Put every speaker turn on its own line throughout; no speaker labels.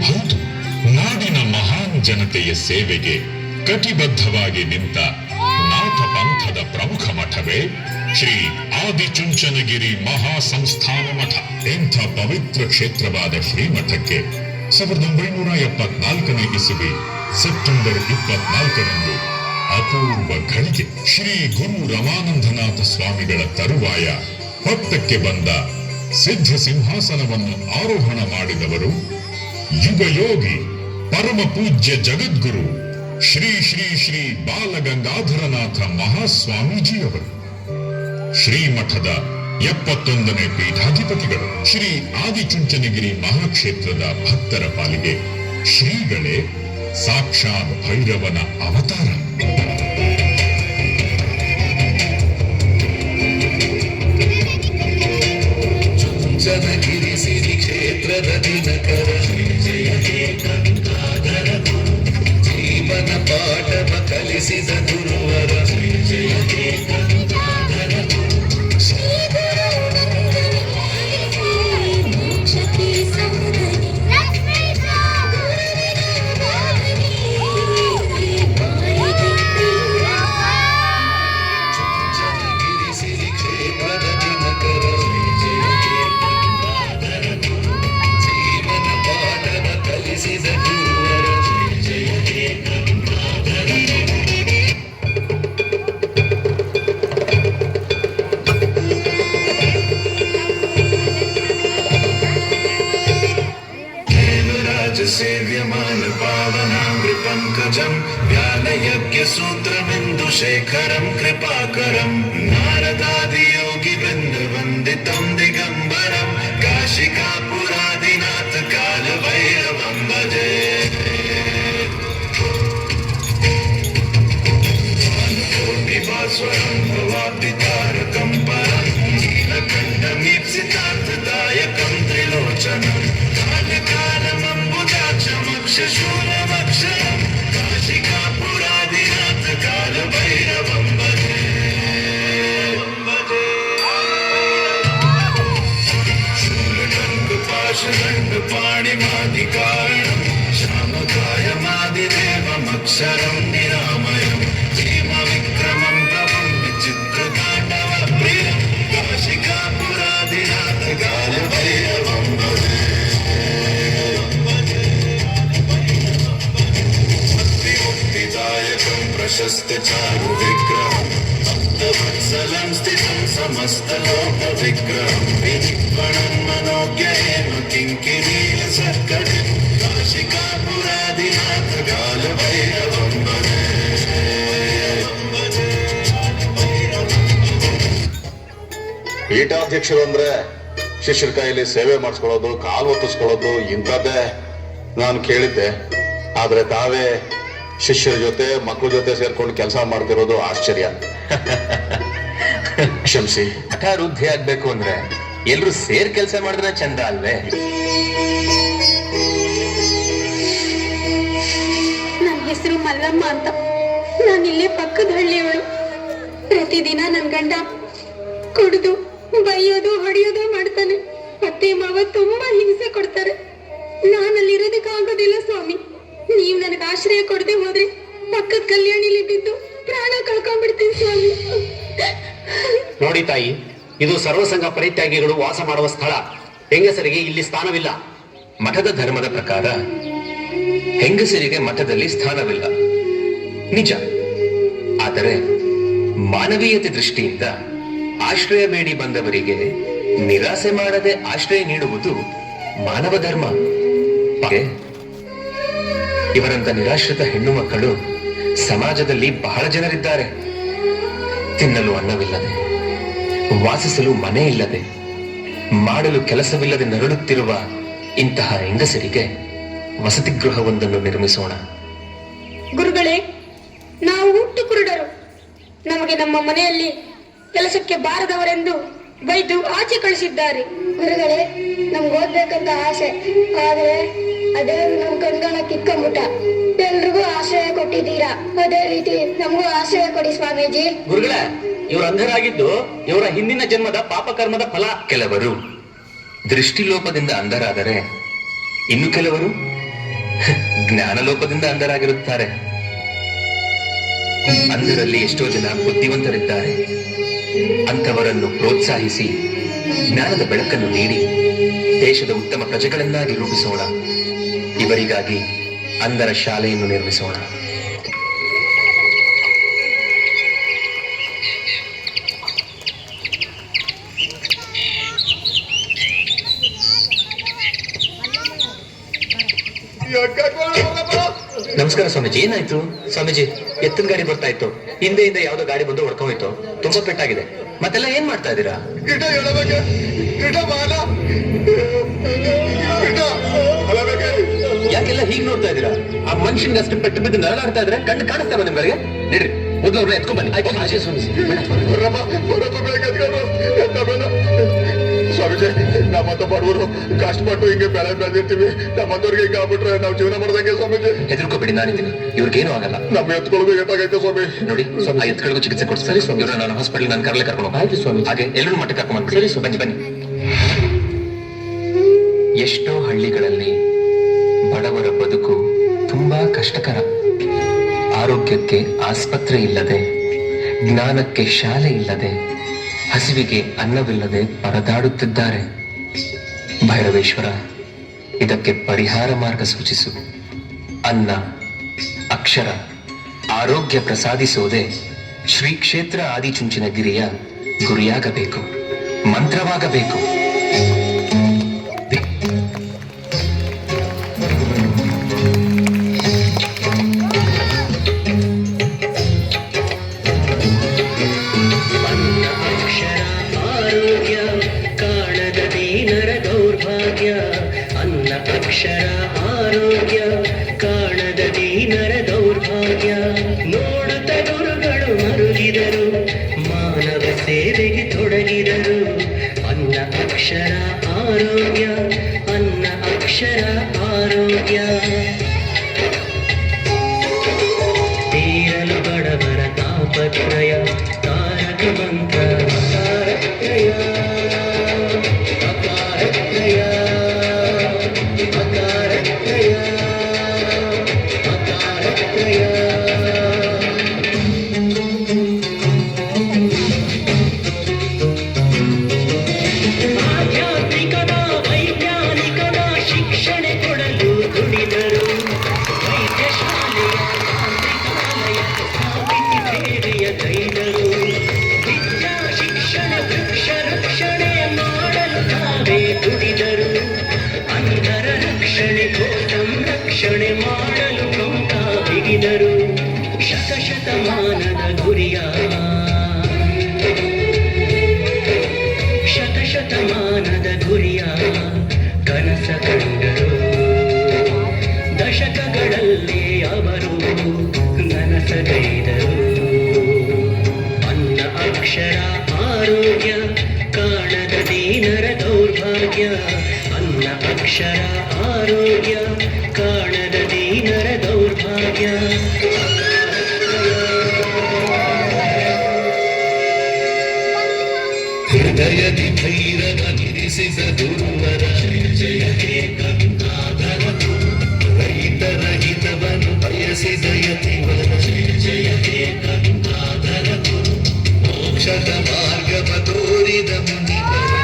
ಹೌದು, ನಾಡಿನ ಮಹಾನ್ ಜನತೆಯ ಸೇವೆಗೆ ಕಟಿಬದ್ಧವಾಗಿ ನಿಂತ ನಾಥ ಪಂಥದ ಪ್ರಮುಖ ಮಠವೇ ಶ್ರೀ ಆದಿಚುಂಚನಗಿರಿ ಮಹಾಸಂಸ್ಥಾನ ಮಠ. ಎಂಥ ಪವಿತ್ರ ಕ್ಷೇತ್ರವಾದ ಶ್ರೀಮಠಕ್ಕೆ 1974ನೇ ಇಸವಿ ಸೆಪ್ಟೆಂಬರ್ 24ರಂದು ಅಪೂರ್ವ ಘಳಿಗೆ ಶ್ರೀ ಗುರು ರಮಾನಂದನಾಥ ಸ್ವಾಮಿಗಳ ತರುವಾಯ ಹೊತ್ತಕ್ಕೆ ಬಂದ ಸಿದ್ಧ ಸಿಂಹಾಸನವನ್ನು ಆರೋಹಣ ಮಾಡಿದವರು ಯುಗಯೋಗಿ ಪರಮ ಪೂಜ್ಯ ಜಗದ್ಗುರು ಶ್ರೀ ಶ್ರೀ ಶ್ರೀ ಬಾಲಗಂಗಾಧರನಾಥ ಮಹಾಸ್ವಾಮೀಜಿಯವರು. ಶ್ರೀಮಠದ 71ನೇ ಪೀಠಾಧಿಪತಿಗಳು. ಶ್ರೀ ಆದಿಚುಂಚನಗಿರಿ ಮಹಾಕ್ಷೇತ್ರದ ಭಕ್ತರ ಪಾಲಿಗೆ ಶ್ರೀಗಳೇ ಸಾಕ್ಷಾತ್ ಭೈರವನ ಅವತಾರ.
ಚುಂಚನಗಿರಿ ಸಿರಿ ಕ್ಷೇತ್ರದ ದಿನಕರ ಜಯ ಹೇ ಗಂಗಾಧರ ಗುರು. ಜೀವನ ಪಾಠವ ಕಲಿಸಿದ ಗುರುವರ ಜಯ ಹೇ ಗಂಗಾಧರ ಗುರು. ಸೇವ್ಯಮಾನ ಪಾವನಾಂಗ್ರಿ ಪಂಕಜಂ ವ್ಯಾಲಯಜ್ಞ ಸೂತ್ರಬಿಂದು ಶೇಖರಂ ಕೃಪಾಕರಂ ನಾರದಾದಿ ಯೋಗಿ ವೃಂದ ವಂದಿತಂ ದಿಗಂಬರಂ ಕಾಶಿಕಾಪುರಾದಿನಾಥ ಕಾಲ ಭೈರವಂ ಭಜೆ. ಕೋಟಿ ಭಾಸ್ವರಂ ಭವಾಬ್ಧಿ ತಾರಕಂ ಪರಂ ನೀಲಕಂಠಮೀಪ್ಸಿತಾರ್ಥದಾಯಕಂ ತ್ರಿಲೋಚನಂ ಶೂಲಮಕ್ಷರಂ ಕಾಶಿಕಾಪುರಾದಿನಾಥ ಕಾಲ ಭೈರವಂ ಭಜೆ. ಶೂಲದಂಡು ಪಾಶದಂಡು ಪಾಣಿಮಾದಿಕಾರಣಂ ಶ್ಯಾಮಕಾಯಮಾದಿದೇವಮಕ್ಷರಂ ನಿರಾಮಯಂ ಭೀಮ ವಿಕ್ರಮಂ ಪ್ರಭುಂ ವಿಚಿತ್ರತಾಂಡವ ಪ್ರಿಯಂ ಕಾಶಿಕಾಪುರಾದಿನಾಥ ಕಾಲ ಭೈರವಂ ಭಜೆ. ಪ್ರಶಸ್ತ ಚಾರು ವಿಗ್ರಹಂ ಭಕ್ತವತ್ಸಲಂ ಸ್ಥಿತಂ ಸಮಸ್ತ ಲೋಕ ವಿಗ್ರಹಂ ವಿಧಿಪಣಂ ಮನೋಜ್ಞೇನ ಕಿಂಕಿರೀಲ ಸತ್ಕಟಿಂ ಕಾಶಿಕಾಪುರಾದಿನಾಥ ಕಾಲ ಭೈರವಂ ಭಜೆ.
ಪೀಠಾಧ್ಯಕ್ಷರು ಅಂದ್ರೆ ಶಿಷ್ಯರ ಕೈಯಲ್ಲಿ ಸೇವೆ ಮಾಡಿಸ್ಕೊಳ್ಳೋದು, ಕಾಲು ಒತ್ತಿಸ್ಕೊಳ್ಳೋದು ಇಂಥದ್ದೇ ನಾನು ಕೇಳಿದ್ದೆ. ಆದ್ರೆ ತಾವೇ ಶಿಷ್ಯರ ಜೊತೆ ಮಕ್ಕಳ ಜೊತೆ ಸೇರ್ಕೊಂಡು ಕೆಲಸ ಮಾಡ್ತಿರೋದು ಆಶ್ಚರ್ಯ. ಕ್ಷಮಿಸಿ.
ಮಠ ವೃದ್ಧಿ ಆಗ್ಬೇಕು ಅಂದ್ರೆ ಎಲ್ರು ಸೇರ್ ಕೆಲಸ ಮಾಡಿದ್ರೆ ಚಂದ ಅಲ್ವೇ?
ನನ್ನ ಹೆಸರು ಮಲ್ಲಮ್ಮ ಅಂತ. ನಾನಿಲ್ಲೇ ಪಕ್ಕದ ಹಳ್ಳಿಯವಳು. ಪ್ರತಿದಿನ ನನ್ ಗಂಡ ಕುಡಿದು ಬೈಯೋದು ಹೊಡೆಯೋದು ಮಾಡ್ತಾನೆ. ಅತ್ತೆ ಮಾವ ತುಂಬಾ ಹಿಂಸೆ ಕೊಡ್ತಾರೆ. ನಾನಲ್ಲಿರೋದಕ್ಕಾಗೋದಿಲ್ಲ ಸ್ವಾಮಿ. ನೀವ್ ನನಗೆ ಆಶ್ರಯ ಕೊಡದೆ ಹೋದ್ರೆ ಪಕ್ಕದ ಕಲ್ಯಾಣಿಲಿ ಬಿದ್ದು ಪ್ರಾಣ ಕಳ್ಕೊಂಡ್ಬಿಡ್ತೀನಿ ಸ್ವಾಮಿ.
ನೋಡಿ ತಾಯಿ, ಇದು ಸರ್ವಸಂಘ ಪರಿತ್ಯಾಗಿಗಳು ವಾಸ ಮಾಡುವ ಸ್ಥಳ. ಹೆಂಗಸರಿಗೆ ಇಲ್ಲಿ ಸ್ಥಾನವಿಲ್ಲ.
ಮಠದ ಧರ್ಮದ ಪ್ರಕಾರ ಹೆಂಗಸರಿಗೆ ಮಠದಲ್ಲಿ ಸ್ಥಾನವಿಲ್ಲ ನಿಜ. ಆದರೆ ಮಾನವೀಯತೆ ದೃಷ್ಟಿಯಿಂದ ಆಶ್ರಯ ಬೇಡಿ ಬಂದವರಿಗೆ ನಿರಾಸೆ ಮಾಡದೆ ಆಶ್ರಯ ನೀಡುವುದು ಮಾನವ ಧರ್ಮ. ಇವರಂತ ನಿರಾಶ್ರಿತ ಹೆಣ್ಣು ಮಕ್ಕಳು ಸಮಾಜದಲ್ಲಿ ಬಹಳ ಜನರಿದ್ದಾರೆ. ತಿನ್ನಲು ಅನ್ನವಿಲ್ಲದೆ, ವಾಸಿಸಲು ಮನೆ ಇಲ್ಲದೆ, ಮಾಡಲು ಕೆಲಸವಿಲ್ಲದೆ ನರಳುತ್ತಿರುವ ಇಂತಹ ಹೆಂಗಸರಿಗೆ ವಸತಿ ಗೃಹವೊಂದನ್ನು ನಿರ್ಮಿಸೋಣ.
ಗುರುಗಳೇ, ನಾವು ಹುಟ್ಟು ಕುರುಡರು. ನಮಗೆ ನಮ್ಮ ಮನೆಯಲ್ಲಿ ಕೆಲಸಕ್ಕೆ ಬಾರದವರೆಂದು ಬೈದು ಆಚೆ ಕಳಿಸಿದ್ದಾರೆ.
ಗುರುಗಳೇ, ನಮ್ಗೆ ಓದ್ಬೇಕಂತ ಆಸೆ, ಆದ್ರೆ ಅದೇ ನಮ್ ಕಣ್ಗಣ ಕಿಕ್ಕಂಬಿಟ್ಟ. ಎಲ್ರಿಗೂ ಆಶ್ರಯ ಕೊಟ್ಟಿದ್ದೀರಾ, ಅದೇ ರೀತಿ ನಮಗೂ ಆಶ್ರಯ ಕೊಡಿ ಸ್ವಾಮೀಜಿ.
ಗುರುಗಳೇ, ಇವರು ಅಂಧರಾಗಿದ್ದು ಇವರ ಹಿಂದಿನ ಜನ್ಮದ ಪಾಪಕರ್ಮದ ಫಲ.
ಕೆಲವರು ದೃಷ್ಟಿಲೋಪದಿಂದ ಅಂಧರಾದರೆ, ಇನ್ನು ಕೆಲವರು ಜ್ಞಾನಲೋಪದಿಂದ ಅಂಧರಾಗಿರುತ್ತಾರೆ. ಅಂಧರಲ್ಲಿ ಎಷ್ಟೋ ಜನ ಬುದ್ಧಿವಂತರಿದ್ದಾರೆ. ಅಂಥವರನ್ನು ಪ್ರೋತ್ಸಾಹಿಸಿ ಜ್ಞಾನದ ಬೆಳಕನ್ನು ನೀಡಿ ದೇಶದ ಉತ್ತಮ ಪ್ರಜೆಗಳನ್ನಾಗಿ ರೂಪಿಸೋಣ. ಇವರಿಗಾಗಿ ಅಂಧರ ಶಾಲೆಯನ್ನು ನಿರ್ಮಿಸೋಣ. ನಮಸ್ಕಾರ ಸ್ವಾಮೀಜಿ. ಏನಾಯ್ತು ಸ್ವಾಮೀಜಿ? ಎತ್ತಿನ ಗಾಡಿ ಬರ್ತಾ ಇತ್ತು, ಹಿಂದೆಯಿಂದ ಯಾವ್ದೋ ಗಾಡಿ ಬಂದು ಹೊಡ್ಕೊಂಡೋಯ್ತು. ತುಂಬಾ ಪೆಟ್ಟಾಗಿದೆ. ಮತ್ತೆಲ್ಲ ಏನ್ ಮಾಡ್ತಾ ಇದ್ದೀರಾ? ಯಾಕೆಲ್ಲ ಹೀಗ್ ನೋಡ್ತಾ ಇದ್ದೀರಾ? ಆ ಮನುಷ್ಯನ್ಗೆ ಅಷ್ಟು ಪೆಟ್ಟು ಬಿದ್ದು ನರಳಾಡ್ತಾ ಇದ್ರೆ ಕಣ್ಣು ಕಾಣಿಸ್ತಾ ನಿಮ್ಗೆ? ನಡ್ರಿ ಮೊದಲು ಅವ್ರನ್ನ ಎತ್ಕೊಂಡ್ ಬನ್ನಿ.
ಸ್ವಾಮೀಜಿ, ನಮ್ಮಂತ ಬಡವರು ಕಷ್ಟಪಟ್ಟು ಹಿಂಗೆ ಬೆಳೆ ಬೆಳೆದಿರ್ತೀವಿ. ನಮ್ಮಂತವ್ರಿಗೆ ಹಿಂಗ ಆಗ್ಬಿಟ್ರೆ ನಾವು ಜೀವನ ಮಾಡ್ದಂಗೆ ಸ್ವಾಮೀಜಿ.
ಹೆದರ್ಕೋಬೇಡಿ, ನಾನಿದ್ದೀನಿ. ಇವ್ರಿಗೇನು ಆಗಲ್ಲ.
ನಮ್ಮ ಎತ್ಕೊಳ್ಬೇಕು ಏಟಾಗೈತೆ ಸ್ವಾಮಿ.
ನೋಡಿ, ಆ ಎತ್ಗಳಿಗೂ ಚಿಕಿತ್ಸೆ ಕೊಡ್ತಾರೆ. ಇವ್ರನ್ನ ನಾನು ಹಾಸ್ಪಿಟಲ್ ನಾನು ಕರ್ಲೆ ಕರ್ಕೊಂಡು ಆಯ್ತು ಸ್ವಾಮಿ. ಹಾಗೆ ಎಲ್ಲರೂ ಮಟ್ಟಕ್ಕೆ ಕರ್ಕೊಂಡು ಬಂದ್ಬಿಡಿ. ಬನ್ನಿ ಬನ್ನಿ. ಎಷ್ಟೋ ಹಳ್ಳಿಗಳಲ್ಲಿ ಬಡವರ ಬದುಕು ತುಂಬಾ ಕಷ್ಟಕರ. ಆರೋಗ್ಯಕ್ಕೆ ಆಸ್ಪತ್ರೆ ಇಲ್ಲದೆ, ಜ್ಞಾನಕ್ಕೆ ಶಾಲೆ ಇಲ್ಲದೆ, ಹಸಿವಿಗೆ ಅನ್ನವಿಲ್ಲದೆ ಪರದಾಡುತ್ತಿದ್ದಾರೆ. ಭೈರವೇಶ್ವರ, ಇದಕ್ಕೆ ಪರಿಹಾರ ಮಾರ್ಗ ಸೂಚಿಸು. ಅನ್ನ, ಅಕ್ಷರ, ಆರೋಗ್ಯ ಪ್ರಸಾದಿಸುವುದೇ ಶ್ರೀ ಕ್ಷೇತ್ರ ಆದಿಚುಂಚನಗಿರಿಯ ಗುರಿಯಾಗಬೇಕು, ಮಂತ್ರವಾಗಬೇಕು.
ಅಕ್ಷರ ಆರೋಗ್ಯ ಕಾಣದ ದೀನರ ದೌರ್ಭಾಗ್ಯ. ನೋಡುತ್ತ ಗುರುಗಳು ಮರುಗಿದರು, ಮಾನವ ಸೇವೆಗೆ ತೊಡಗಿದರು. ಅನ್ನ ಅಕ್ಷರ ಆರೋಗ್ಯ, ಅನ್ನ ಅಕ್ಷರ ಆರೋಗ್ಯ. ತೀರಲು ಬಡವರ ತಾಪತ್ರಯ, ತಾರಕ ಮಂತ್ರ ತಾರತ್ರಯ ಅಪಾರತ್ರಯ. ಆಧ್ಯಾತ್ಮಿಕದ ವೈಜ್ಞಾನಿಕದ ಶಿಕ್ಷಣೆ ಕೊಡಲು ದುಡಿದರು. ವೈದ್ಯಶಾಲೆಯ ತಾಂತ್ರಿಕಾಲಯ ಸ್ಥಾಪಿಸಿ ಸೇವೆಯ ಕೈದರು. ವಿದ್ಯಾ ಶಿಕ್ಷಣ ವೃಕ್ಷ ರಕ್ಷಣೆ ಮಾಡಲು ತಾವೇ ದುಡಿದರು. ಅಂಧರ ರಕ್ಷಣೆ ಗೋ ಸಂರಕ್ಷಣೆ ಮಾಡಲು ಕೊಂಕ ಬಿಗಿದರು. ಶತಶತಮಾನದ ಗುರಿಯ, ಶತಶತಮಾನದ ಗುರಿಯ ಕನಸ ಕಂಡರು. ದಶಕಗಳಲ್ಲಿ ಅವರು ನನಸಗೈದರು. ಅನ್ನ ಅಕ್ಷರ ಆರೋಗ್ಯ ಕಾಣದ ದೀನರ ದೌರ್ಭಾಗ್ಯ. ಅನ್ನ ಅಕ್ಷರ ಆರೋಗ್ಯ ಕಾಣದ ದೀನರ ದೌರ್ಭಾಗ್ಯ. ಹೃದಯದಿ ಭೈರವ ನಿರಿಸಿದ ದುರ್ವರ, ಜಯ ಹೇ ಗಂಗಾಧರ. ರೈತರ ಹಿತವನ್ನು ಬಯಸಿದ ಯತಿವರ, ಜಯ ಹೇ ಗಂಗಾಧರ. ಮೋಕ್ಷದ ಮಾರ್ಗವ ತೋರಿದ ಮುನಿವರ,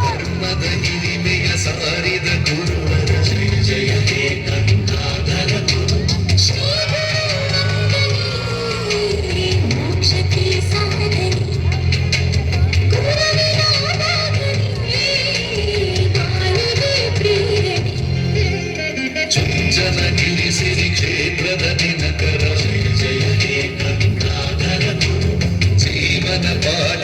ಧರ್ಮದ ಹಿರಿಮೆಯ ಸಾರಿದ ಗುರುವರ, ಜಯ ಹೇ ಗಂಗಾಧರ. ಚುಂಚನಗಿರಿ ಸಿರಿ ಕ್ಷೇತ್ರದ ದಿನಕರ, ಜಯ ಹೇ ಗಂಗಾಧರ. ಜೀವನ ಪಾಠ